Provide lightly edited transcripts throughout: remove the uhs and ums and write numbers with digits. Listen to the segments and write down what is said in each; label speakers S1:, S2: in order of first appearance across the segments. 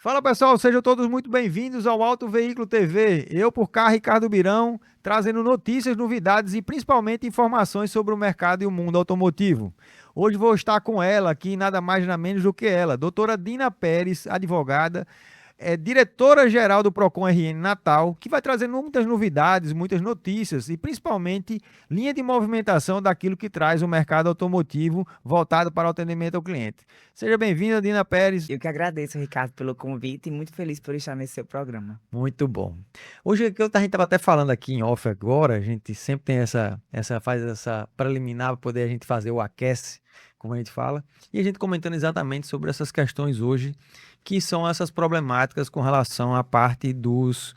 S1: Fala pessoal, sejam todos muito bem-vindos ao Auto Veículo TV. Eu por cá, Ricardo Birão, trazendo notícias, novidades e principalmente informações sobre o mercado e o mundo automotivo. Hoje vou estar com ela aqui, nada mais nada menos do que ela, doutora Dina Pérez, advogada, diretora-geral do Procon RN Natal, que vai trazer muitas novidades, muitas notícias e principalmente linha de movimentação daquilo que traz o mercado automotivo voltado para o atendimento ao cliente. Seja bem-vinda, Dina Pérez.
S2: Eu que agradeço, Ricardo, pelo convite e muito feliz por estar nesse seu programa.
S1: Muito bom. Hoje a gente estava até falando aqui em off agora, a gente sempre tem faz essa preliminar para poder a gente fazer o aquece, como a gente fala, e a gente comentando exatamente sobre essas questões hoje, que são essas problemáticas com relação à parte dos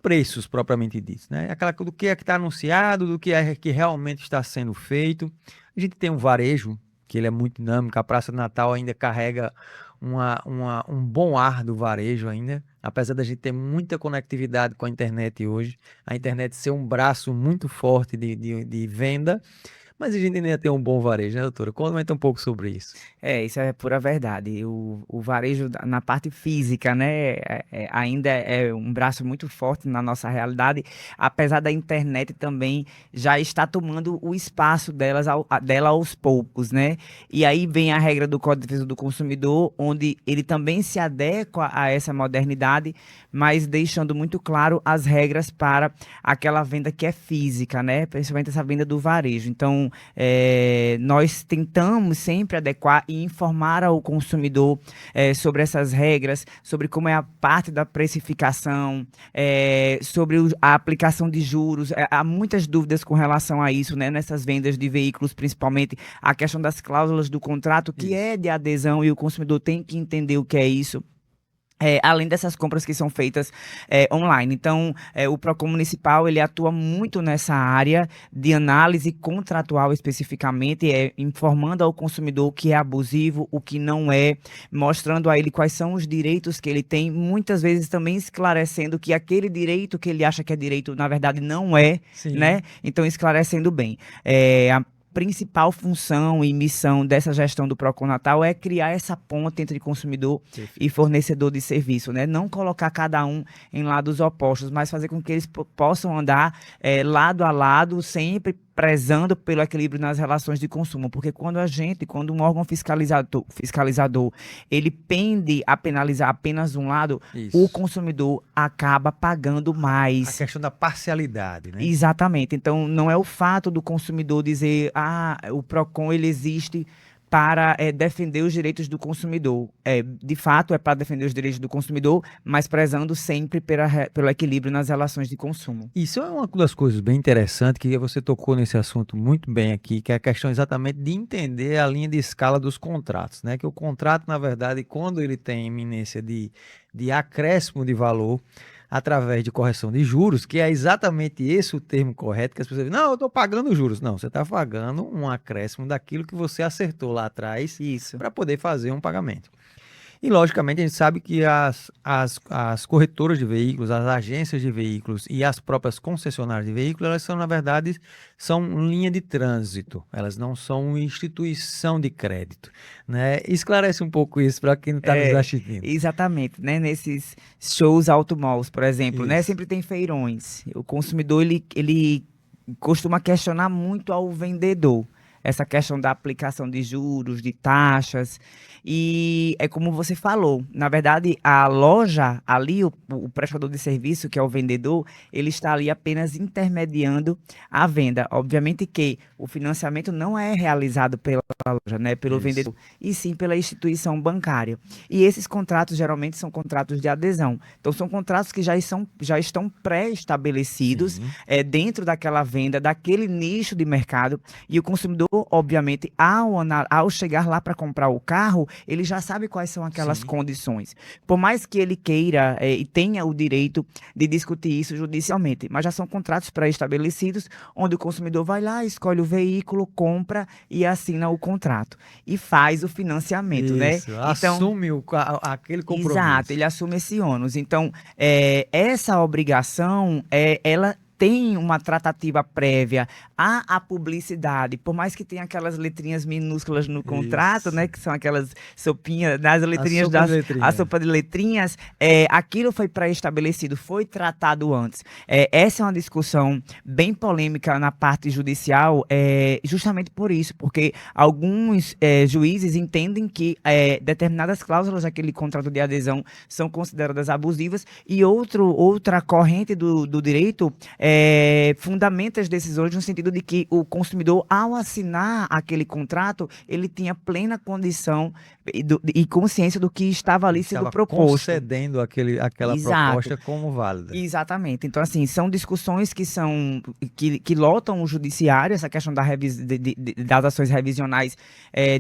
S1: preços propriamente ditos, né? Aquela do que é que está anunciado, do que é que realmente está sendo feito. A gente tem um varejo, que ele é muito dinâmico, a Praça do Natal ainda carrega um bom ar do varejo ainda, apesar da gente ter muita conectividade com a internet hoje, a internet ser um braço muito forte de venda, mas a gente ainda tem um bom varejo, né, doutora? Comenta um pouco sobre isso.
S2: Isso é pura verdade. O varejo na parte física, né, ainda é um braço muito forte na nossa realidade, apesar da internet também já estar tomando o espaço dela aos poucos, né? E aí vem a regra do Código de Defesa do Consumidor, onde ele também se adequa a essa modernidade, mas deixando muito claro as regras para aquela venda que é física, né? Principalmente essa venda do varejo. Então, nós tentamos sempre adequar e informar ao consumidor sobre essas regras, sobre como é a parte da precificação, sobre a aplicação de juros. Há muitas dúvidas com relação a isso, né? Nessas vendas de veículos, principalmente a questão das cláusulas do contrato, que
S1: Isso.
S2: é de adesão e o consumidor tem que entender o que é isso. Além dessas compras que são feitas online. Então, o Procon Municipal, ele atua muito nessa área de análise contratual especificamente, informando ao consumidor o que é abusivo, o que não é, mostrando a ele quais são os direitos que ele tem, muitas vezes também esclarecendo que aquele direito que ele acha que é direito, na verdade, não é, né?
S1: Sim.
S2: Então, esclarecendo bem. A principal função e missão dessa gestão do Procon Natal é criar essa ponte entre consumidor e
S1: Perfeito.
S2: fornecedor de serviço, né? Não colocar cada um em lados opostos, mas fazer com que eles possam andar lado a lado, sempre prezando pelo equilíbrio nas relações de consumo, porque quando um órgão fiscalizador, ele pende a penalizar apenas um lado, o
S1: Isso.
S2: consumidor acaba pagando
S1: A
S2: mais.
S1: questão da parcialidade, né?
S2: Exatamente. Então, não é o fato do consumidor dizer, o Procon ele existe para defender os direitos do consumidor. De fato, é para defender os direitos do consumidor, mas prezando sempre pelo equilíbrio nas relações de consumo.
S1: Isso é uma das coisas bem interessantes que você tocou nesse assunto muito bem aqui, que é a questão exatamente de entender a linha de escala dos contratos, né? Que o contrato, na verdade, quando ele tem iminência de acréscimo de valor através de correção de juros, que é exatamente esse o termo correto, que as pessoas dizem, não, eu estou pagando juros. Não, você está pagando um acréscimo daquilo que você acertou lá atrás
S2: Isso.
S1: para poder fazer um pagamento. E, logicamente, a gente sabe que as corretoras de veículos, as agências de veículos e as próprias concessionárias de veículos, elas são, na verdade, são linha de trânsito. Elas não são instituição de crédito, né? Esclarece um pouco isso para quem não está nos
S2: É,
S1: assistindo.
S2: exatamente, né? Nesses shows automalls, por exemplo, né?
S1: Isso.
S2: Sempre tem feirões. O consumidor, ele costuma questionar muito ao vendedor. Essa questão da aplicação de juros, de taxas. E é como você falou, na verdade, a loja ali, o prestador de serviço, que é o vendedor, ele está ali apenas intermediando a venda. Obviamente que o financiamento não é realizado pela loja, né? Pelo
S1: Isso.
S2: vendedor, e sim pela instituição bancária. E esses contratos geralmente são contratos de adesão. Então, são contratos que já estão pré-estabelecidos
S1: Sim,
S2: dentro daquela venda, daquele nicho de mercado. E o consumidor, obviamente, ao chegar lá para comprar o carro, ele já sabe quais são aquelas
S1: sim.
S2: condições. Por mais que ele queira e tenha o direito de discutir isso judicialmente, mas já são contratos pré-estabelecidos, onde o consumidor vai lá, escolhe o veículo, compra e assina o contrato. E faz o financiamento, né?
S1: Isso.
S2: Então,
S1: Assume aquele
S2: exato,
S1: compromisso.
S2: ele assume esse ônus. Então, essa obrigação, ela tem uma tratativa prévia, há a publicidade, por mais que tenha aquelas letrinhas minúsculas no contrato,
S1: Isso.
S2: né, que são aquelas sopinhas, das
S1: A
S2: letrinhas
S1: sopa de
S2: a
S1: letrinha.
S2: sopa de letrinhas, aquilo foi pré-estabelecido, foi tratado antes. Essa é uma discussão bem polêmica na parte judicial, justamente por isso, porque alguns juízes entendem que determinadas cláusulas daquele contrato de adesão são consideradas abusivas e outra corrente do direito fundamenta as decisões no sentido de que o consumidor, ao assinar aquele contrato, ele tinha plena condição e consciência do que estava
S1: Ele
S2: ali sendo
S1: estava
S2: proposto.
S1: concedendo aquela
S2: Exato.
S1: proposta como válida.
S2: Exatamente. Então, assim, são discussões que lotam o judiciário, essa questão das ações revisionais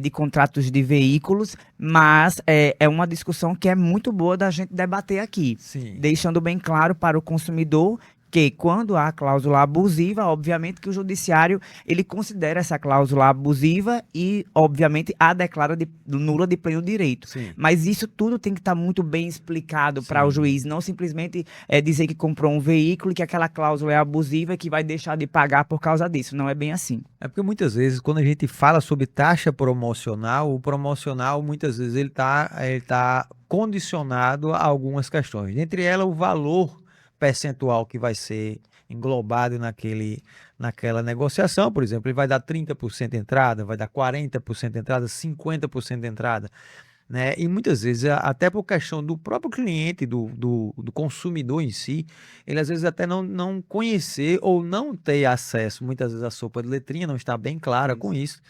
S2: de contratos de veículos, mas é uma discussão que é muito boa da gente debater aqui,
S1: Sim.
S2: deixando bem claro para o consumidor que quando há cláusula abusiva, obviamente que o judiciário ele considera essa cláusula abusiva e, obviamente, a declara nula de pleno direito.
S1: Sim.
S2: Mas isso tudo tem que estar muito bem explicado para o
S1: Sim.
S2: juiz, não simplesmente dizer que comprou um veículo e que aquela cláusula é abusiva e que vai deixar de pagar por causa disso. Não é bem assim.
S1: É porque muitas vezes, quando a gente fala sobre taxa promocional, o promocional, muitas vezes, ele tá condicionado a algumas questões. Entre elas, o valor percentual que vai ser englobado naquela negociação, por exemplo, ele vai dar 30% de entrada, vai dar 40% de entrada, 50% de entrada, né? E muitas vezes, até por questão do próprio cliente, do consumidor em si, ele às vezes até não conhecer ou não ter acesso, muitas vezes a sopa de letrinha não está bem clara com isso.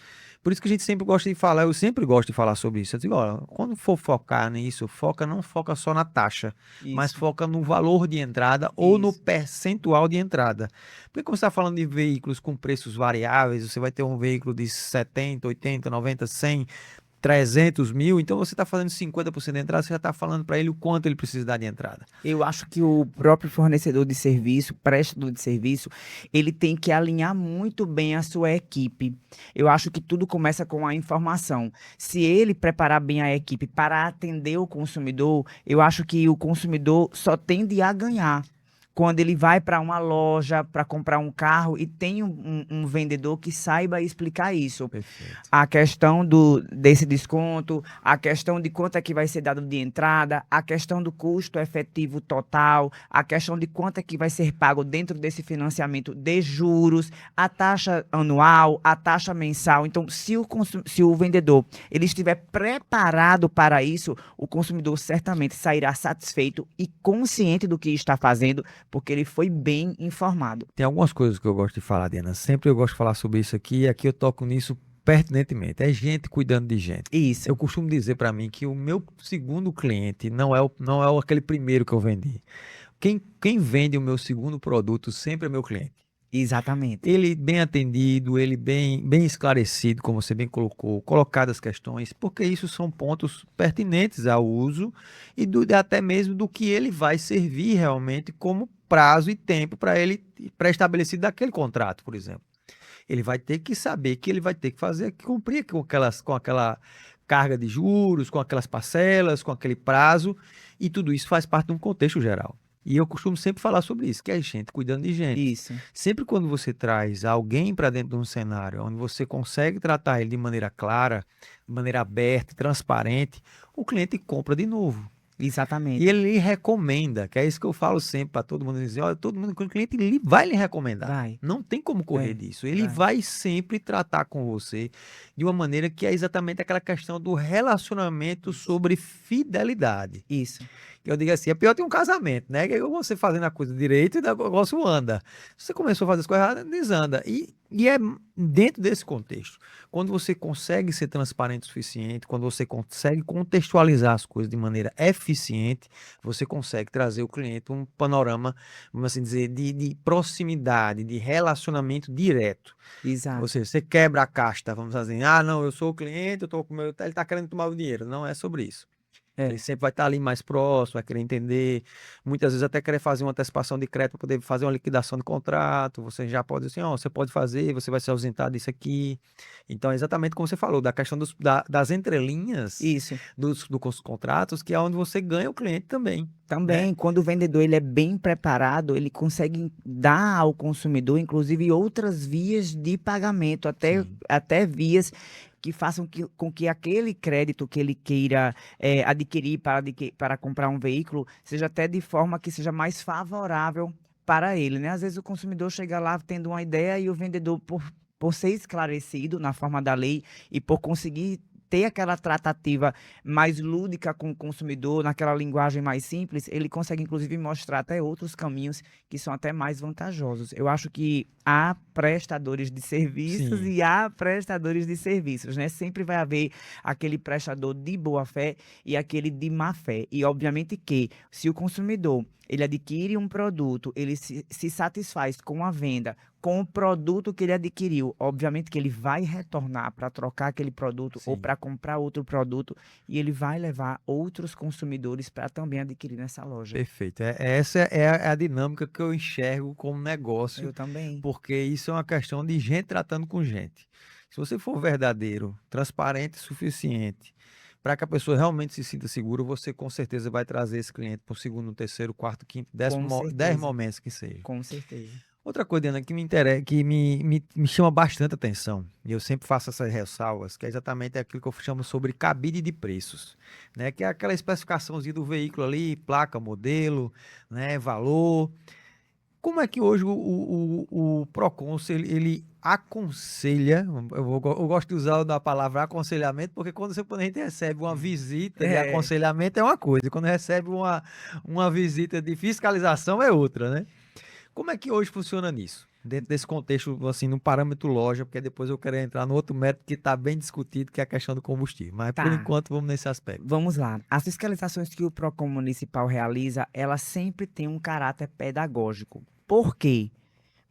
S1: Por isso que a gente sempre gosta de falar, eu sempre gosto de falar sobre isso. Eu digo, olha, quando for focar nisso, não foca só na taxa, mas
S2: Isso,
S1: foca no valor de entrada ou no
S2: isso.
S1: percentual de entrada. Porque como você está falando de veículos com preços variáveis, você vai ter um veículo de 70, 80, 90, 100, 300 mil, então você está fazendo 50% de entrada, você já está falando para ele o quanto ele precisa dar de entrada.
S2: Eu acho que o próprio fornecedor de serviço, prestador de serviço, ele tem que alinhar muito bem a sua equipe. Eu acho que tudo começa com a informação. Se ele preparar bem a equipe para atender o consumidor, eu acho que o consumidor só tende a ganhar. Quando ele vai para uma loja para comprar um carro e tem um vendedor que saiba explicar isso.
S1: Perfeito.
S2: A questão desse desconto, a questão de quanto é que vai ser dado de entrada, a questão do custo efetivo total, a questão de quanto é que vai ser pago dentro desse financiamento de juros, a taxa anual, a taxa mensal. Então, se o vendedor ele estiver preparado para isso, o consumidor certamente sairá satisfeito e consciente do que está fazendo, porque ele foi bem informado.
S1: Tem algumas coisas que eu gosto de falar, Diana. Sempre eu gosto de falar sobre isso aqui e aqui eu toco nisso pertinentemente. É gente cuidando de gente.
S2: Isso,
S1: Eu costumo dizer para mim que o meu segundo cliente não é aquele primeiro que eu vendi. Quem vende o meu segundo produto sempre é meu cliente.
S2: exatamente.
S1: Ele bem atendido, ele bem esclarecido, como você bem colocou, colocadas as questões, porque isso são pontos pertinentes ao uso e até mesmo do que ele vai servir realmente como prazo e tempo para ele pré-estabelecido daquele contrato, por exemplo. Ele vai ter que saber que ele vai ter que cumprir com aquela carga de juros, com aquelas parcelas, com aquele prazo, e tudo isso faz parte de um contexto geral. E eu costumo sempre falar sobre isso, que é gente cuidando de gente.
S2: Isso.
S1: Sempre quando você traz alguém para dentro de um cenário onde você consegue tratar ele de maneira clara, de maneira aberta, transparente, o cliente compra de novo. E
S2: Exatamente.
S1: ele lhe recomenda, que é isso que eu falo sempre para todo mundo, dizer, olha, todo mundo, o cliente vai lhe recomendar.
S2: Vai.
S1: Não tem como correr disso. Ele
S2: vai.
S1: vai sempre tratar com você de uma maneira que é exatamente aquela questão do relacionamento sobre fidelidade.
S2: Isso.
S1: Eu digo assim, é pior ter um casamento, né? Que é você fazendo a coisa direito e o negócio anda. Se você começou a fazer as coisas erradas, desanda. E é dentro desse contexto. Quando você consegue ser transparente o suficiente, quando você consegue contextualizar as coisas de maneira eficiente, você consegue trazer o cliente um panorama, vamos assim dizer, de proximidade, de relacionamento direto.
S2: Exato.
S1: Ou seja, você quebra a casta, vamos dizer, ah, não, eu sou o cliente, eu tô com meu, ele está querendo tomar o dinheiro. Não é sobre isso. Ele sempre vai estar ali mais próximo, vai querer entender. Muitas vezes até querer fazer uma antecipação de crédito para poder fazer uma liquidação de contrato. Você já pode dizer assim, ó, você pode fazer, você vai se ausentar disso aqui. Então, é exatamente como você falou, da questão das entrelinhas
S2: Isso.
S1: dos contratos, que é onde você ganha o cliente também, né?
S2: Também, quando o vendedor ele é bem preparado, ele consegue dar ao consumidor, inclusive, outras vias de pagamento,
S1: Sim,
S2: até vias que façam com que aquele crédito que ele queira adquirir para comprar um veículo seja até de forma que seja mais favorável para ele, né? Às vezes o consumidor chega lá tendo uma ideia e o vendedor, por ser esclarecido na forma da lei e por conseguir ter aquela tratativa mais lúdica com o consumidor, naquela linguagem mais simples, ele consegue inclusive mostrar até outros caminhos que são até mais vantajosos. Eu acho que há prestadores de serviços
S1: sim,
S2: e há prestadores de serviços, né? Sempre vai haver aquele prestador de boa fé e aquele de má fé. E obviamente que se o consumidor ele adquire um produto, ele se satisfaz com a venda, com o produto que ele adquiriu, obviamente que ele vai retornar para trocar aquele produto ou
S1: sim.
S2: para comprar outro produto e ele vai levar outros consumidores para também adquirir nessa loja.
S1: Perfeito. Essa é a dinâmica que eu enxergo como negócio,
S2: Eu também.
S1: porque isso é uma questão de gente tratando com gente. Se você for verdadeiro, transparente o suficiente, para que a pessoa realmente se sinta segura, você com certeza vai trazer esse cliente para o segundo, terceiro, quarto, quinto,
S2: Com
S1: 10
S2: certeza,
S1: momentos que seja.
S2: com certeza.
S1: Outra coisa, Diana, que me interessa, que me chama bastante atenção, e eu sempre faço essas ressalvas, que é exatamente aquilo que eu chamo sobre cabide de preços, né? Que é aquela especificaçãozinha do veículo ali, placa, modelo, né, valor. Como é que hoje o Procon, ele aconselha, eu gosto de usar a palavra aconselhamento, porque quando a gente recebe uma visita de
S2: É,
S1: aconselhamento é uma coisa, e quando recebe uma visita de fiscalização é outra, né? Como é que hoje funciona nisso? Dentro desse contexto, assim, no parâmetro loja, porque depois eu quero entrar no outro método que está bem discutido, que é a questão do combustível. Mas por
S2: tá.
S1: enquanto vamos nesse aspecto.
S2: Vamos lá. As fiscalizações que o Procon Municipal realiza, ela sempre tem um caráter pedagógico. Por quê?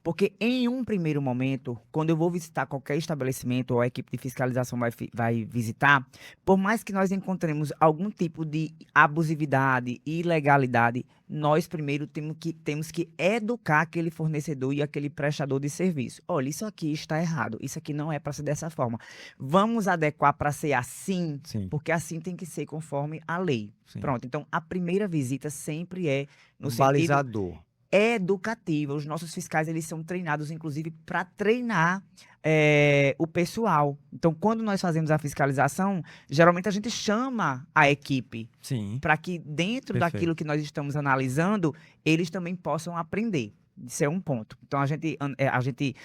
S2: Porque em um primeiro momento, quando eu vou visitar qualquer estabelecimento ou a equipe de fiscalização vai visitar, por mais que nós encontremos algum tipo de abusividade e ilegalidade, nós primeiro temos que educar aquele fornecedor e aquele prestador de serviço. Olha, isso aqui está errado, isso aqui não é para ser dessa forma. Vamos adequar para ser assim,
S1: Sim,
S2: porque assim tem que ser conforme a lei.
S1: sim.
S2: Pronto, então a primeira visita sempre é no
S1: Um
S2: sentido
S1: balizador.
S2: educativa. Os nossos fiscais, eles são treinados, inclusive, para treinar o pessoal. Então, quando nós fazemos a fiscalização, geralmente a gente chama a equipe
S1: Sim,
S2: para que, dentro daquilo
S1: perfeito.
S2: que nós estamos analisando, eles também possam aprender. Isso é um ponto. Então, a gente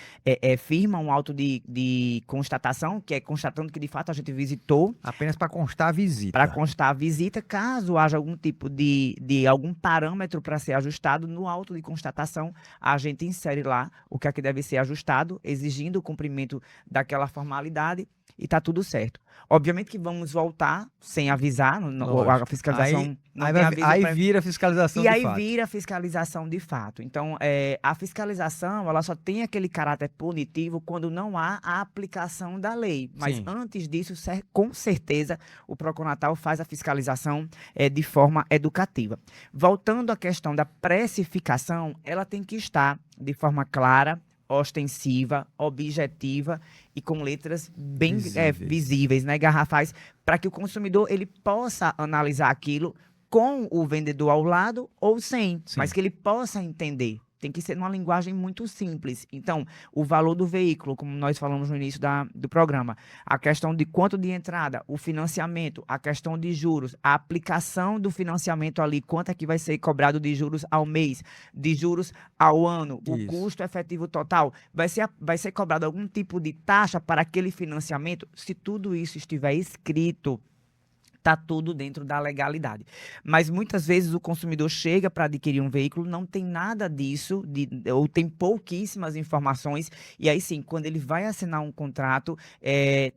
S2: firma um auto de constatação, que é constatando que, de fato, a gente visitou
S1: Apenas para constar a
S2: para
S1: visita.
S2: constar a visita, caso haja algum tipo de algum parâmetro para ser ajustado, no auto de constatação, a gente insere lá o que é que deve ser ajustado, exigindo o cumprimento daquela formalidade e está tudo certo. Obviamente que vamos voltar sem avisar, a
S1: Lógico.
S2: Fiscalização não tem aviso
S1: Aí
S2: prévio.
S1: vira a fiscalização
S2: E
S1: de
S2: aí
S1: fato.
S2: vira a fiscalização de fato. Então, a fiscalização, ela só tem aquele caráter punitivo quando não há a aplicação da lei. Mas
S1: Sim,
S2: antes disso, com certeza, o Proconatal faz a fiscalização de forma educativa. Voltando à questão da precificação, ela tem que estar de forma clara, ostensiva, objetiva e com letras bem
S1: visíveis.
S2: visíveis, né, garrafais, para que o consumidor ele possa analisar aquilo com o vendedor ao lado ou sem, mas
S1: Sim,
S2: que ele possa entender. Tem que ser numa linguagem muito simples. Então, o valor do veículo, como nós falamos no início do programa, a questão de quanto de entrada, o financiamento, a questão de juros, a aplicação do financiamento ali, quanto é que vai ser cobrado de juros ao mês, de juros ao ano, o
S1: isso.
S2: custo efetivo total, vai ser cobrado algum tipo de taxa para aquele financiamento? Se tudo isso estiver escrito, tá tudo dentro da legalidade. Mas muitas vezes o consumidor chega para adquirir um veículo, não tem nada disso, ou tem pouquíssimas informações, e aí sim, quando ele vai assinar um contrato,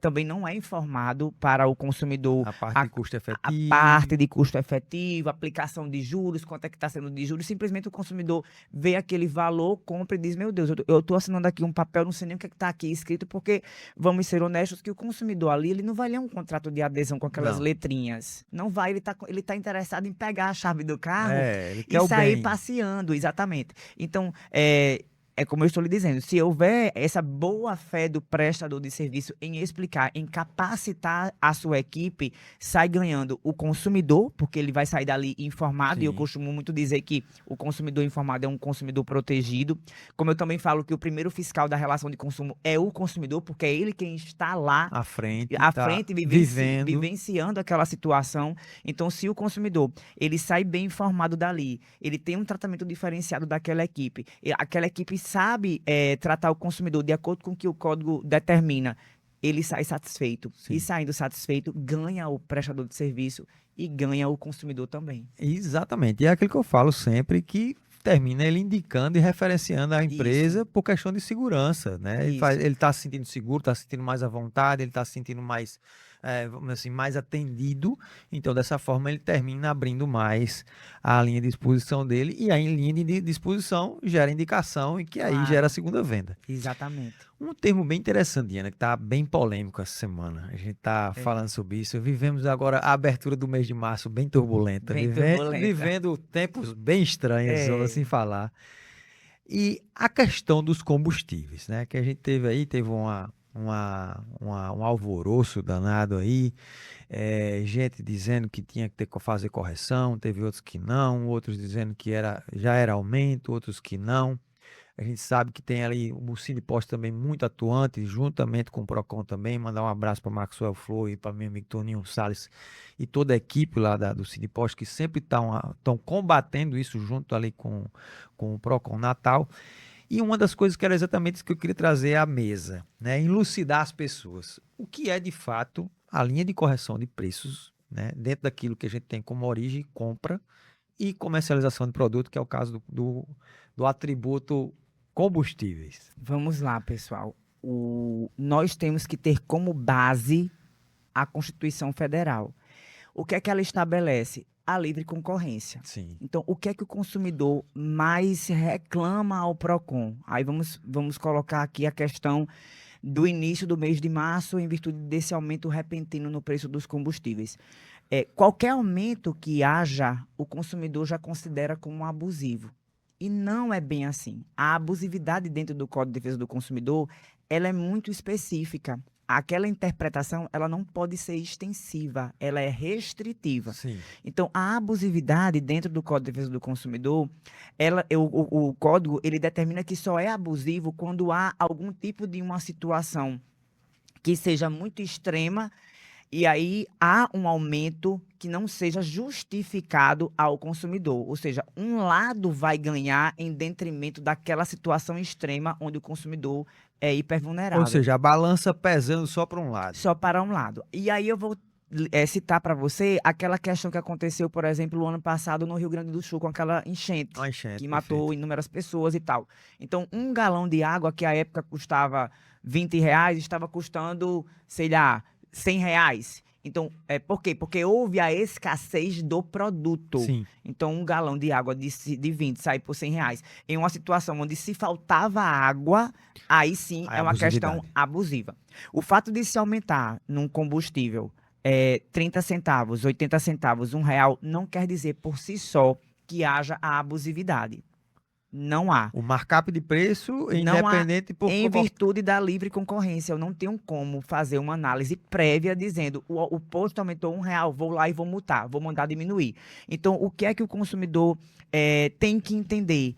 S2: também não é informado para o consumidor
S1: A parte
S2: a,
S1: de custo
S2: a
S1: efetivo.
S2: parte de custo efetivo, aplicação de juros, quanto é que está sendo de juros. Simplesmente o consumidor vê aquele valor, compra e diz, meu Deus, eu estou assinando aqui um papel, não sei nem o que está aqui escrito, porque vamos ser honestos que o consumidor ali, ele não vai ler um contrato de adesão com aquelas
S1: Não.
S2: letrinhas festinhas. Não vai, ele tá interessado em pegar a chave do carro
S1: Ele quer
S2: e
S1: o
S2: sair
S1: bem.
S2: passeando, exatamente. Então, é como eu estou lhe dizendo, se houver essa boa fé do prestador de serviço em explicar, em capacitar a sua equipe, sai ganhando o consumidor, porque ele vai sair dali informado, e eu
S1: Sim,
S2: costumo muito dizer que o consumidor informado é um consumidor protegido. Como eu também falo que o primeiro fiscal da relação de consumo é o consumidor, porque é ele quem está lá
S1: à frente,
S2: à
S1: tá
S2: frente,
S1: vivendo.
S2: vivenciando aquela situação. Então, se o consumidor ele sai bem informado dali, ele tem um tratamento diferenciado daquela equipe, e aquela equipe sabe tratar o consumidor de acordo com o que o código determina, ele sai satisfeito. E
S1: Sim.
S2: saindo satisfeito, ganha o prestador de serviço e ganha o consumidor também.
S1: Exatamente. E é aquilo que eu falo sempre, que termina ele indicando e referenciando a
S2: Isso,
S1: empresa por questão de segurança, né?
S2: isso.
S1: Ele está se sentindo seguro, está se sentindo mais à vontade, ele está se sentindo mais, vamos dizer assim, mais atendido. Então, dessa forma, ele termina abrindo mais a linha de exposição dele, e aí, em linha de disposição gera indicação, e que aí gera a
S2: Claro,
S1: segunda venda.
S2: exatamente.
S1: Um termo bem interessante, Diana, que está bem polêmico essa semana. A gente está
S2: É,
S1: falando sobre isso. Vivemos agora a abertura do mês de março bem turbulenta,
S2: bem turbulenta.
S1: vivendo tempos bem estranhos, vamos
S2: É,
S1: assim falar. E a questão dos combustíveis, né? Que a gente teve um alvoroço danado aí, gente dizendo que tinha que fazer correção, teve outros que não, outros dizendo que já era aumento, outros que não. A gente sabe que tem ali o Cinepost também muito atuante, juntamente com o Procon também. Mandar um abraço para Maxwell Flor e para meu amigo Toninho Salles e toda a equipe lá do Cinepost, que sempre estão combatendo isso junto ali com o Procon Natal. E uma das coisas que era exatamente isso que eu queria trazer à mesa, né? Elucidar as pessoas. O que é de fato a linha de correção de preços, né? Dentro daquilo que a gente tem como origem, compra e comercialização de produto, que é o caso do atributo combustíveis.
S2: vamos lá, pessoal. Nós temos que ter como base a Constituição Federal. O que é que ela estabelece? A livre concorrência.
S1: Sim.
S2: Então, o que é que o consumidor mais reclama ao PROCON? Aí vamos colocar aqui a questão do início do mês de março, em virtude desse aumento repentino no preço dos combustíveis. Qualquer aumento que haja, o consumidor já considera como abusivo. E não é bem assim. A abusividade dentro do Código de Defesa do Consumidor, ela é muito específica. Aquela interpretação, ela não pode ser extensiva, ela é restritiva.
S1: Sim.
S2: Então, a abusividade dentro do Código de Defesa do Consumidor, o código, ele determina que só é abusivo quando há algum tipo de uma situação que seja muito extrema e aí há um aumento que não seja justificado ao consumidor. Ou seja, um lado vai ganhar em detrimento daquela situação extrema onde o consumidor é
S1: Ou
S2: hipervulnerável.
S1: seja, a balança pesando só para um lado.
S2: Só para um lado. E aí eu vou citar para você aquela questão que aconteceu, por exemplo, o ano passado no Rio Grande do Sul, com aquela enchente,
S1: Uma enchente,
S2: que matou
S1: perfeito.
S2: inúmeras pessoas e tal. Então, um galão de água, que à época custava R$ 20, estava custando, sei lá, R$ 100. Então, por quê? Porque houve a escassez do produto.
S1: Sim.
S2: Então, um galão de água de 20 sai por R$ 100. Em uma situação onde se faltava água, aí sim
S1: A
S2: é uma questão
S1: abusividade.
S2: abusiva. O fato de se aumentar num combustível 30 centavos, 80 centavos, R$ 1, não quer dizer por si só que haja a abusividade. Não há.
S1: O markup de preço,
S2: Não há,
S1: independente por
S2: em virtude da livre concorrência. Eu não tenho como fazer uma análise prévia dizendo o posto aumentou R$ 1, vou lá e vou multar, vou mandar diminuir. Então, o que é que o consumidor tem que entender?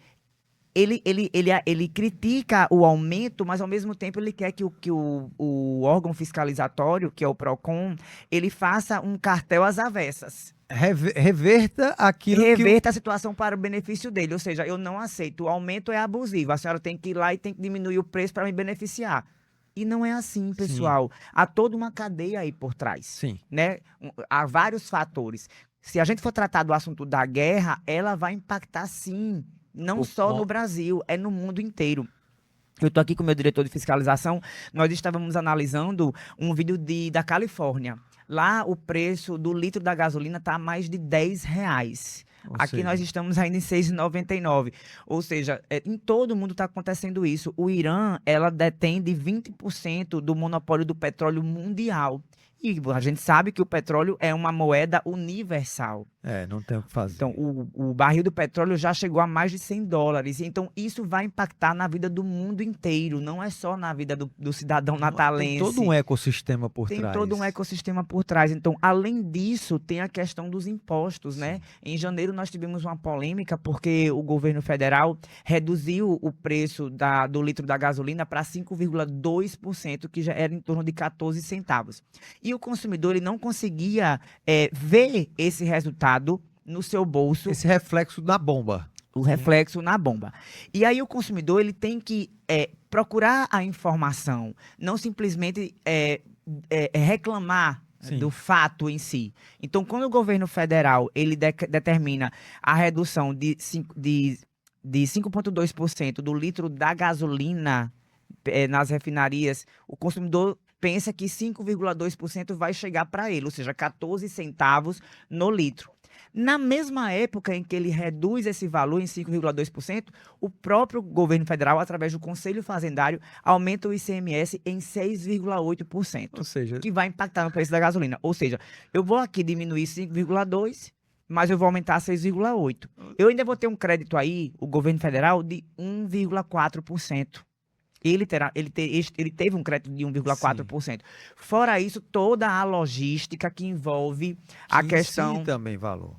S2: Ele critica o aumento, mas ao mesmo tempo ele quer que o órgão fiscalizatório, que é o PROCON, ele faça um cartel às avessas.
S1: reverta aquilo que
S2: Reverta a situação para o benefício dele. Ou seja, eu não aceito, o aumento é abusivo. A senhora tem que ir lá e tem que diminuir o preço para me beneficiar. E não é assim,
S1: Sim,
S2: pessoal. Há toda uma cadeia aí por trás,
S1: sim.
S2: né? Há vários fatores. Se a gente for tratar do assunto da guerra, ela vai impactar sim, não
S1: O-
S2: só no
S1: o-
S2: Brasil, é no mundo inteiro. Eu estou aqui com o meu diretor de fiscalização. Nós estávamos analisando um vídeo da Califórnia. Lá o preço do litro da gasolina está a mais de R$ 10.
S1: Ou
S2: Aqui nós
S1: seja,
S2: estamos ainda em 6,99. Ou seja, em todo mundo está acontecendo isso. O Irã, ela detém de 20% do monopólio do petróleo mundial. E a gente sabe que o petróleo é uma moeda universal.
S1: Não tem o que fazer.
S2: Então, o barril do petróleo já chegou a mais de $100. Então, isso vai impactar na vida do mundo inteiro, não é só na vida do cidadão
S1: Tem todo um
S2: natalense.
S1: ecossistema por
S2: Tem todo um
S1: trás.
S2: ecossistema por trás. Então, além disso, tem a questão dos impostos, né?
S1: Sim.
S2: Em janeiro, nós tivemos uma polêmica porque o governo federal reduziu o preço do litro da gasolina para 5,2%, que já era em torno de 14 centavos. E o consumidor ele não conseguia ver esse resultado no seu bolso,
S1: Esse reflexo da bomba.
S2: o reflexo na bomba. E aí o consumidor ele tem que procurar a informação, não simplesmente reclamar
S1: Sim.
S2: do fato em si. Então, quando o governo federal ele determina a redução de 5,2% do litro da gasolina nas refinarias, o consumidor pensa que 5,2% vai chegar para ele, ou seja, 14 centavos no litro. Na mesma época em que ele reduz esse valor em 5,2%, o próprio governo federal, através do Conselho Fazendário, aumenta o ICMS em 6,8%,
S1: Ou seja,
S2: que vai impactar no preço da gasolina. Ou seja, eu vou aqui diminuir 5,2%, mas eu vou aumentar 6,8%. Eu ainda vou ter um crédito aí, o governo federal, de 1,4%. Ele teve um crédito de 1,4%. Fora isso, toda a logística que envolve a
S1: que
S2: questão
S1: incide também valor.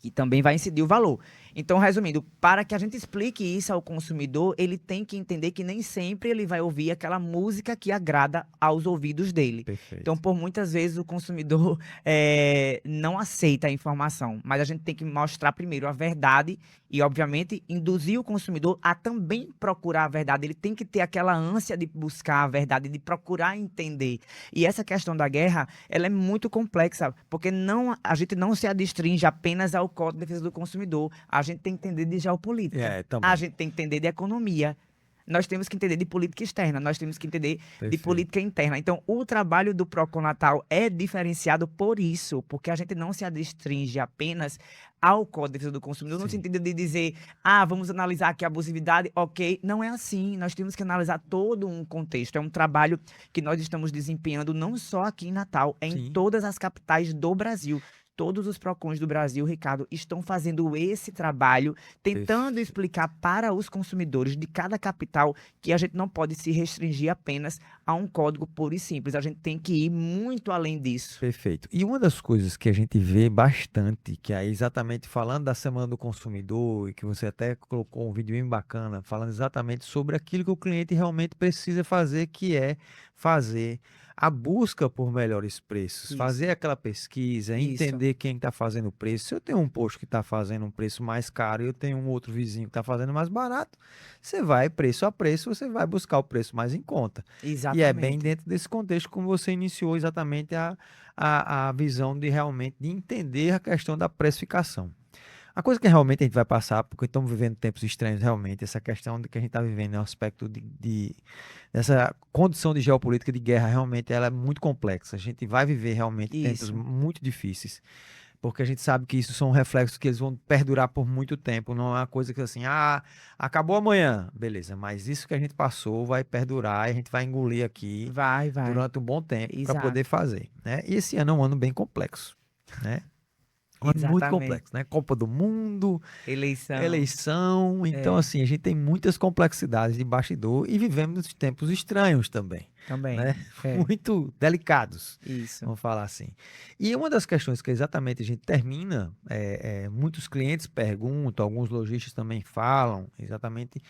S2: que também vai incidir o valor. Então, resumindo, para que a gente explique isso ao consumidor, ele tem que entender que nem sempre ele vai ouvir aquela música que agrada aos ouvidos dele.
S1: Perfeito.
S2: Então, por muitas vezes, o consumidor não aceita a informação, mas a gente tem que mostrar primeiro a verdade e, obviamente, induzir o consumidor a também procurar a verdade. Ele tem que ter aquela ânsia de buscar a verdade, de procurar entender. E essa questão da guerra, ela é muito complexa, porque a gente não se adstringe apenas ao Código de Defesa do Consumidor. A gente tem que entender de geopolítica.
S1: Também.
S2: A gente tem que entender de economia. Nós temos que entender de política externa. Nós temos que entender de política interna. Então, o trabalho do Procon Natal é diferenciado por isso, porque a gente não se adstringe apenas ao Código de Defesa do Consumidor, no sentido de dizer, vamos analisar aqui a abusividade, ok. Não é assim. Nós temos que analisar todo um contexto. É um trabalho que nós estamos desempenhando não só aqui em Natal, em todas as capitais do Brasil. Todos os PROCONs do Brasil, Ricardo, estão fazendo esse trabalho, tentando explicar para os consumidores de cada capital que a gente não pode se restringir apenas a um código puro e simples. A gente tem que ir muito além disso.
S1: Perfeito. E uma das coisas que a gente vê bastante, que é exatamente falando da Semana do Consumidor, e que você até colocou um vídeo bem bacana, falando exatamente sobre aquilo que o cliente realmente precisa fazer, que é fazer a busca por melhores preços, fazer aquela pesquisa, entender quem está fazendo o preço. Se eu tenho um posto que está fazendo um preço mais caro e eu tenho um outro vizinho que está fazendo mais barato, você vai preço a preço, você vai buscar o preço mais em conta.
S2: Exatamente.
S1: E é bem dentro desse contexto como você iniciou exatamente a visão de realmente de entender a questão da precificação. A coisa que realmente a gente vai passar, porque estamos vivendo tempos estranhos realmente, essa questão de que a gente está vivendo é um aspecto dessa condição de geopolítica de guerra, realmente ela é muito complexa. A gente vai viver realmente tempos muito difíceis, porque a gente sabe que isso são reflexos que eles vão perdurar por muito tempo, não é uma coisa que assim, acabou amanhã, beleza, mas isso que a gente passou vai perdurar e a gente vai engolir aqui durante um bom tempo para poder fazer, né? E esse ano é um ano bem complexo, né? Muito complexo, né? Copa do Mundo, eleição. Então, assim, a gente tem muitas complexidades de bastidor e vivemos tempos estranhos também. Né? Muito delicados, vamos falar assim. E uma das questões que exatamente a gente termina, muitos clientes perguntam, alguns lojistas também falam, exatamente,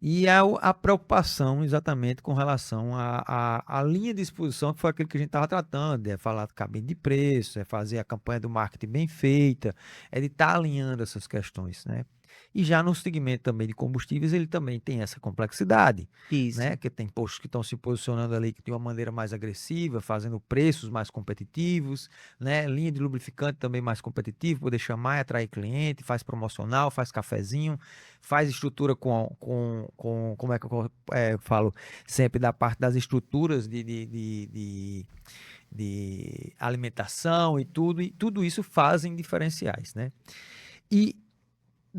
S1: e a preocupação exatamente com relação à linha de exposição, que foi aquilo que a gente estava tratando, é falar de cabine de preço, é fazer a campanha do marketing bem feita, é de estar alinhando essas questões, né? E já no segmento também de combustíveis, ele também tem essa complexidade, né? Que tem postos que estão se posicionando ali de uma maneira mais agressiva, fazendo preços mais competitivos, né? Linha de lubrificante também mais competitiva, poder chamar e atrair cliente, faz promocional, faz cafezinho, faz estrutura como é que eu falo sempre da parte das estruturas de alimentação e tudo isso fazem diferenciais, né? E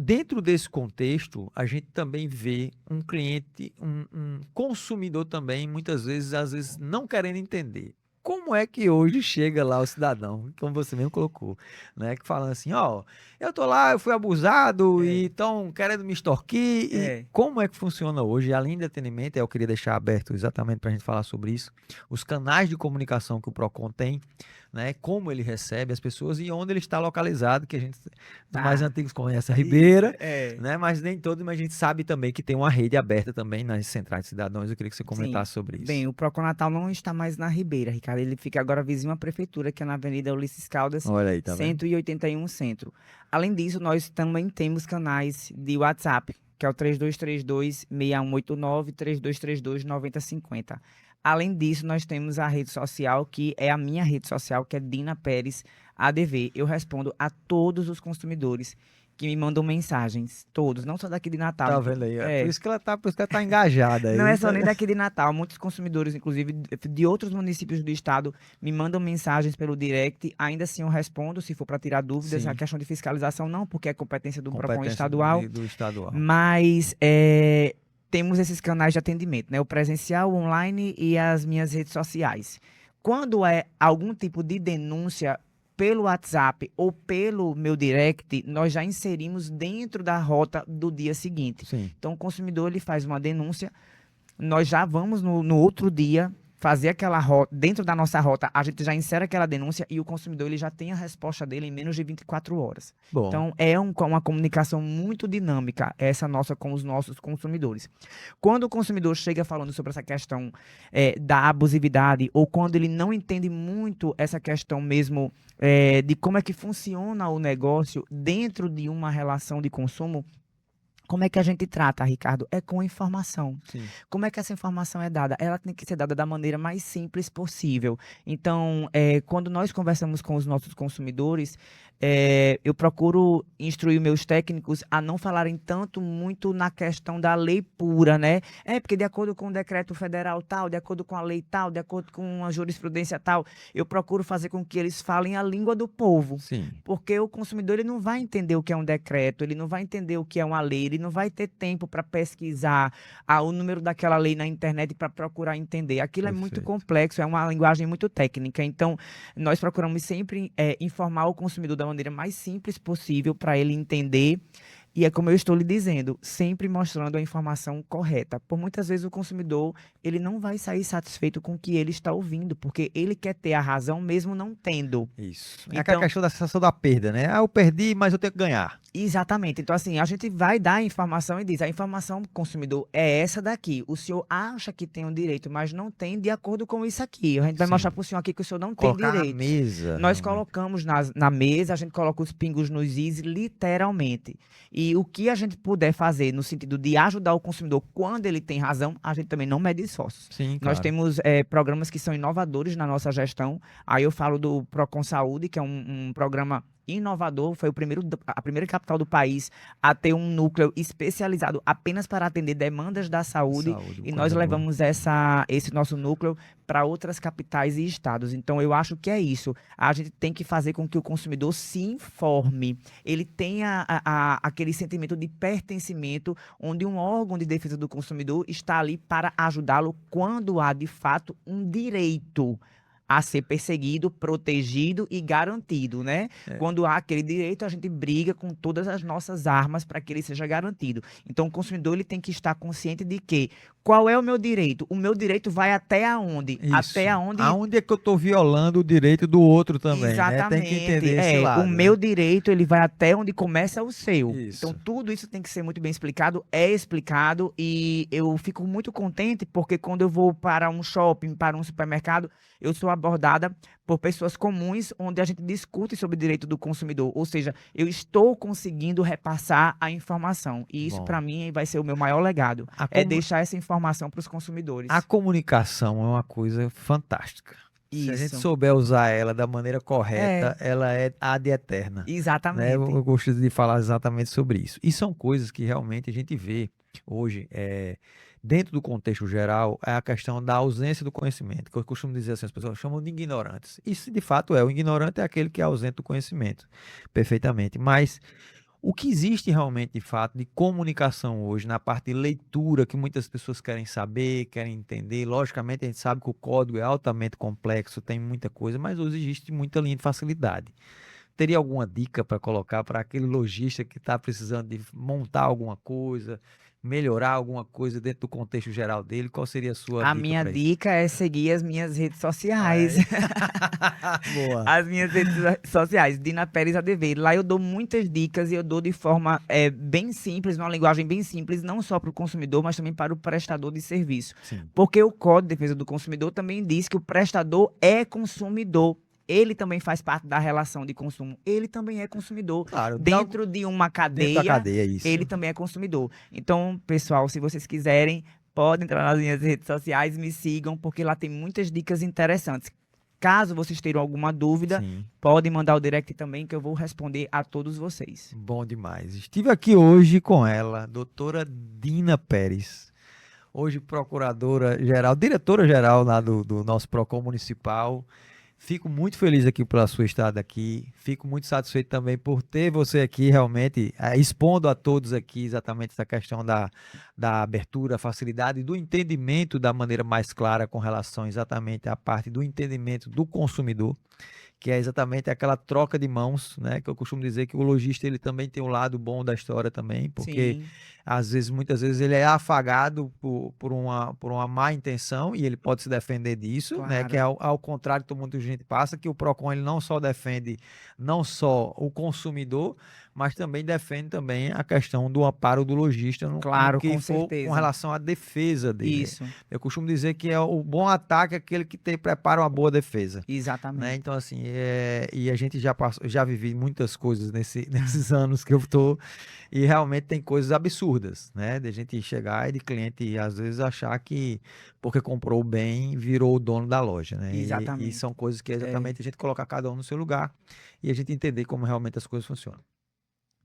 S1: dentro desse contexto, a gente também vê um cliente, um consumidor também, muitas vezes, às vezes, não querendo entender como é que hoje chega lá o cidadão, como você mesmo colocou, né? Que falando assim, ó, eu tô lá, eu fui abusado e
S2: É,
S1: estão querendo me extorquir. E
S2: é.
S1: como é que funciona hoje? Além do atendimento, eu queria deixar aberto exatamente para a gente falar sobre isso, os canais de comunicação que o Procon tem, né? Como ele recebe as pessoas e onde ele está localizado, que a gente, os mais
S2: Tá.
S1: antigos conhece a
S2: Isso,
S1: Ribeira,
S2: é.
S1: né? Mas nem todos, mas a gente sabe também que tem uma rede aberta também nas centrais de cidadãos. Eu queria que você
S2: Sim.
S1: comentasse sobre
S2: Bem,
S1: isso.
S2: o Proconatal não está mais na Ribeira, Ricardo. Ele fica agora vizinho à prefeitura, que é na Avenida Ulisses Caldas,
S1: Olha aí, tá vendo?
S2: 181 Centro. Além disso, nós também temos canais de WhatsApp, que é o 3232-6189, 3232-9050. Além disso, nós temos a rede social, que é a minha rede social, que é Dina Pérez ADV. Eu respondo a todos os consumidores que me mandam mensagens, todos, não só daqui de Natal.
S1: Tá vendo aí? É por
S2: É,
S1: isso que ela tá, por isso que ela tá engajada
S2: não é
S1: aí.
S2: só nem daqui de Natal, muitos consumidores, inclusive de outros municípios do estado, me mandam mensagens pelo direct. Ainda assim, eu respondo se for para tirar dúvidas. A
S1: Sim,
S2: questão de fiscalização, não, porque é competência do Procon
S1: competência
S2: estadual,
S1: do estadual.
S2: mas temos esses canais de atendimento, né? O presencial, o online e as minhas redes sociais. Quando é algum tipo de denúncia pelo WhatsApp ou pelo meu direct, nós já inserimos dentro da rota do dia seguinte.
S1: Sim,
S2: Então, o consumidor ele faz uma denúncia, nós já vamos no outro dia fazer aquela rota, dentro da nossa rota, a gente já insere aquela denúncia e o consumidor ele já tem a resposta dele em menos de 24 horas.
S1: bom.
S2: Então, é uma comunicação muito dinâmica, essa nossa com os nossos consumidores. Quando o consumidor chega falando sobre essa questão da abusividade, ou quando ele não entende muito essa questão mesmo de como é que funciona o negócio dentro de uma relação de consumo, como é que a gente trata, Ricardo? É com informação.
S1: Sim,
S2: Como é que essa informação é dada? Ela tem que ser dada da maneira mais simples possível. Então, quando nós conversamos com os nossos consumidores, eu procuro instruir meus técnicos a não falarem tanto muito na questão da lei pura, né? É porque de acordo com o decreto federal tal, de acordo com a lei tal, de acordo com a jurisprudência tal, eu procuro fazer com que eles falem a língua do povo.
S1: sim,
S2: Porque o consumidor ele não vai entender o que é um decreto, ele não vai entender o que é uma lei, ele não vai ter tempo para pesquisar o número daquela lei na internet para procurar entender. Aquilo é muito
S1: perfeito.
S2: complexo, é uma linguagem muito técnica. Então, nós procuramos sempre informar o consumidor da maneira mais simples possível para ele entender. E é como eu estou lhe dizendo, sempre mostrando a informação correta. Por muitas vezes o consumidor, ele não vai sair satisfeito com o que ele está ouvindo, porque ele quer ter a razão mesmo não tendo.
S1: Isso. É aquela
S2: Então,
S1: questão da sensação da perda, né? Ah, eu perdi, mas eu tenho que ganhar.
S2: exatamente. Então, assim, a gente vai dar a informação e diz: a informação do consumidor é essa daqui. O senhor acha que tem um direito, mas não tem de acordo com isso aqui. A gente vai mostrar
S1: Sim.
S2: para o senhor aqui que o senhor não tem
S1: Colocar na
S2: direito.
S1: mesa,
S2: Nós
S1: realmente.
S2: colocamos na mesa, a gente coloca os pingos nos is, literalmente. E o que a gente puder fazer no sentido de ajudar o consumidor quando ele tem razão, a gente também não mede esforços.
S1: Sim,
S2: Nós
S1: claro.
S2: temos programas que são inovadores na nossa gestão. Aí eu falo do Procon Saúde, que é um programa inovador, foi a primeira capital do país a ter um núcleo especializado apenas para atender demandas da saúde,
S1: Saúde,
S2: e nós
S1: coisa boa.
S2: levamos esse nosso núcleo para outras capitais e estados. Então, eu acho que é isso. A gente tem que fazer com que o consumidor se informe, ele tenha aquele sentimento de pertencimento, onde um órgão de defesa do consumidor está ali para ajudá-lo quando há, de fato, um direito a ser perseguido, protegido e garantido, né?
S1: É,
S2: Quando há aquele direito, a gente briga com todas as nossas armas para que ele seja garantido. Então, o consumidor ele tem que estar consciente de que qual é o meu direito? O meu direito vai até aonde? Até
S1: isso.
S2: aonde.
S1: Aonde é que eu tô violando o direito do outro também, né? Tem que
S2: Exatamente.
S1: entender esse
S2: O
S1: lado,
S2: meu
S1: né?
S2: direito, ele vai até onde começa o seu. Então,
S1: Isso.
S2: tudo isso tem que ser muito bem explicado, é explicado, e eu fico muito contente porque quando eu vou para um shopping, para um supermercado, eu sou abordada por pessoas comuns, onde a gente discute sobre o direito do consumidor. Ou seja, eu estou conseguindo repassar a informação. E isso,
S1: Bom.
S2: para mim, vai ser o meu maior legado.
S1: A,
S2: É
S1: comu-
S2: deixar essa informação para os
S1: a
S2: consumidores.
S1: comunicação é uma coisa fantástica. Se a gente
S2: Isso.
S1: souber usar ela da maneira
S2: É,
S1: correta, ela é ad eterna, né? Eu
S2: exatamente.
S1: gosto de falar exatamente sobre isso. E são coisas que realmente a gente vê hoje, dentro do contexto geral, é a questão da ausência do conhecimento, que eu costumo dizer assim, as pessoas chamam de ignorantes. Isso de fato é, o ignorante é aquele que é ausente do conhecimento, perfeitamente. Mas O que existe realmente, de fato, de comunicação hoje, na parte de leitura, que muitas pessoas querem saber, querem entender. Logicamente, a gente sabe que o código é altamente complexo, tem muita coisa, mas hoje existe muita linha de facilidade. Teria alguma dica para colocar para aquele lojista que está precisando de montar alguma coisa, melhorar alguma coisa dentro do contexto geral dele? Qual seria a sua
S2: A
S1: dica
S2: minha
S1: para isso?
S2: dica é seguir as minhas redes sociais.
S1: Aí. Boa.
S2: As minhas redes sociais, Dina Pérez ADV. Lá eu dou muitas dicas e eu dou de forma bem simples, uma linguagem bem simples, não só para o consumidor, mas também para o prestador de serviço.
S1: Sim.
S2: Porque o Código de Defesa do Consumidor também diz que o prestador é consumidor. Ele também faz parte da relação de consumo. Ele também é consumidor.
S1: Claro,
S2: Dentro de uma
S1: dentro da
S2: cadeia,
S1: cadeia, isso.
S2: ele também é consumidor. Então, pessoal, se vocês quiserem, podem entrar nas minhas redes sociais, me sigam, porque lá tem muitas dicas interessantes. Caso vocês tenham alguma dúvida,
S1: Sim.
S2: podem mandar o direct também, que eu vou responder a todos vocês.
S1: Bom demais. Estive aqui hoje com ela, doutora Dina Pérez. Hoje procuradora-geral, diretora-geral lá do nosso PROCON municipal. Fico muito feliz aqui pela sua estada aqui. Fico muito satisfeito também por ter você aqui realmente expondo a todos aqui exatamente essa questão da abertura, facilidade e do entendimento da maneira mais clara com relação exatamente à parte do entendimento do consumidor, que é exatamente aquela troca de mãos, né? Que eu costumo dizer que o lojista ele também tem um lado bom da história também, porque
S2: Sim,
S1: às vezes, muitas vezes ele é afagado por uma má intenção e ele pode se defender disso, né? Que é
S2: claro.
S1: ao contrário que muita gente passa, que o PROCON ele não só defende não só o consumidor, mas também defende também a questão do amparo do lojista no
S2: Claro,
S1: que
S2: com
S1: for com
S2: certeza.
S1: relação à defesa dele.
S2: Isso,
S1: Eu costumo dizer que é o bom ataque é aquele que prepara uma boa defesa, né?
S2: exatamente.
S1: Então, assim, e a gente já passou, já vivi muitas coisas nesses anos que eu tô, e realmente tem coisas absurdas, né? De a gente chegar e de cliente, às vezes, achar que porque comprou bem, virou o dono da loja, né? E
S2: Exatamente.
S1: são coisas que é
S2: É,
S1: exatamente a gente colocar cada um no seu lugar e a gente entender como realmente as coisas funcionam.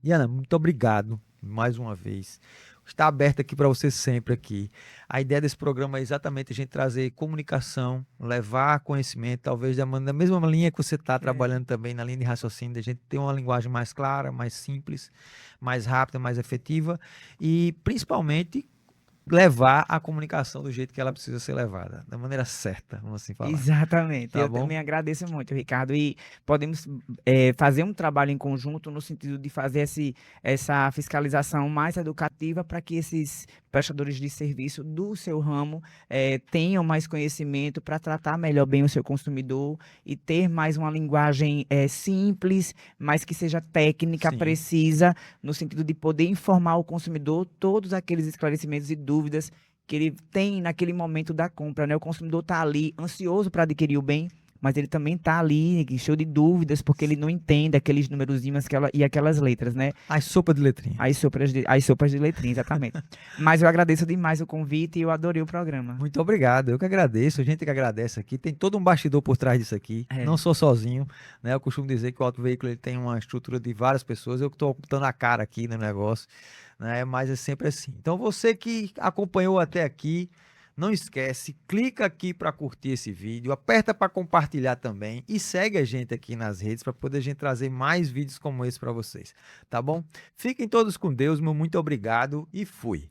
S1: E Ana, muito obrigado mais uma vez. Está aberto aqui para você sempre aqui. A ideia desse programa é exatamente a gente trazer comunicação, levar conhecimento, talvez da mesma linha que você está
S2: é.
S1: trabalhando também, na linha de raciocínio, da gente ter uma linguagem mais clara, mais simples, mais rápida, mais efetiva e principalmente levar a comunicação do jeito que ela precisa ser levada, da maneira certa, vamos assim falar.
S2: Exatamente.
S1: Tá
S2: Eu
S1: bom?
S2: também agradeço muito, Ricardo. E podemos fazer um trabalho em conjunto no sentido de fazer essa fiscalização mais educativa para que esses prestadores de serviço do seu ramo tenham mais conhecimento para tratar melhor bem o seu consumidor e ter mais uma linguagem simples, mas que seja técnica,
S1: Sim.
S2: precisa, no sentido de poder informar o consumidor todos aqueles esclarecimentos e dúvidas que ele tem naquele momento da compra, né? O consumidor está ali ansioso para adquirir o bem, mas ele também está ali cheio de dúvidas porque ele não entende aqueles numerozinhos e aquelas letras, né?
S1: As sopas de letrinha.
S2: As sopas de letrinha, exatamente. Mas eu agradeço demais o convite e eu adorei o programa.
S1: Muito obrigado, eu que agradeço, a gente que agradece aqui. Tem todo um bastidor por trás disso aqui. Não
S2: É,
S1: sou sozinho, né? Eu costumo dizer que o auto veículo ele tem uma estrutura de várias pessoas. Eu que estou botando a cara aqui no negócio, né? Mas é sempre assim. Então você que acompanhou até aqui, não esquece, clica aqui para curtir esse vídeo, aperta para compartilhar também e segue a gente aqui nas redes para poder a gente trazer mais vídeos como esse para vocês, tá bom? Fiquem todos com Deus, meu muito obrigado e fui.